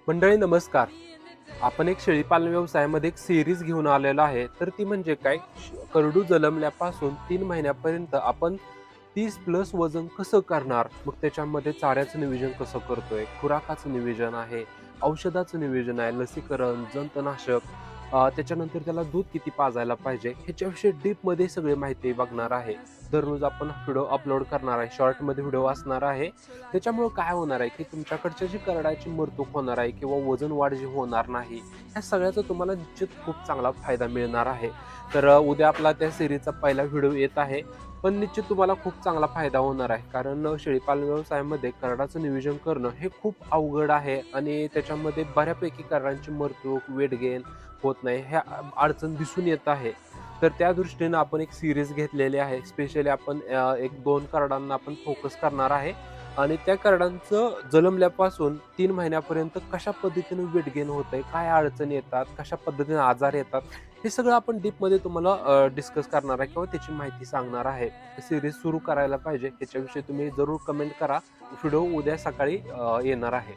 मंडळी नमस्कार. आपण एक शेळीपालन व्यवसायामध्ये एक सिरीज घेऊन आलेलो आहे. तर ती म्हणजे काय? करडू जन्मल्यापासून 3 महिन्यापर्यंत आपण 30 प्लस वजन कसं करणार? मग त्याच्यामध्ये चाऱ्याचं नियोजन कसं करतोय? खुराकाचं नियोजन आहे, औषधाचं नियोजन आहे, लसीकरण, जंतनाशक, त्याच्यानंतर त्याला दूध किती पाजायला पाहिजे, ह्याच्याविषयी डीपमध्ये सगळी माहिती बघणार आहे. दररोज आपण व्हिडिओ अपलोड करणार आहे. शॉर्टमध्ये व्हिडिओ असणार आहे. त्याच्यामुळं काय होणार आहे, की तुमच्याकडच्या जी करड्याची मरतूक होणार आहे किंवा वजन वाढ जी होणार नाही, ह्या सगळ्याचा तुम्हाला निश्चित खूप चांगला फायदा मिळणार आहे. तर उद्या आपला त्या सिरीजचा पहिला व्हिडिओ येत आहे. पण निश्चित तुम्हाला खूप चांगला फायदा होणार आहे. कारण शेळीपालन व्यवसायामध्ये करडाचं नियोजन करणं हे खूप अवघड आहे आणि त्याच्यामध्ये बऱ्यापैकी करडांची मरतूक, वेट गेन होत नाही, ह्या अडचण दिसून येत आहे. तर त्या दृष्टीनं आपण एक सिरीज घेतलेली आहे. स्पेशली आपण 1-2 करडांना आपण फोकस करणार आहे आणि त्या करडांचं जन्मल्यापासून 3 महिन्यापर्यंत कशा पद्धतीने वेट गेन होतंय, काय अडचणी येतात, कशा पद्धतीने आजार येतात, हे सगळं आपण डीपमध्ये तुम्हाला डिस्कस करणार आहे किंवा त्याची माहिती सांगणार आहे. सिरीज सुरू करायला पाहिजे ह्याच्याविषयी तुम्ही जरूर कमेंट करा. व्हिडिओ उद्या सकाळी येणार आहे.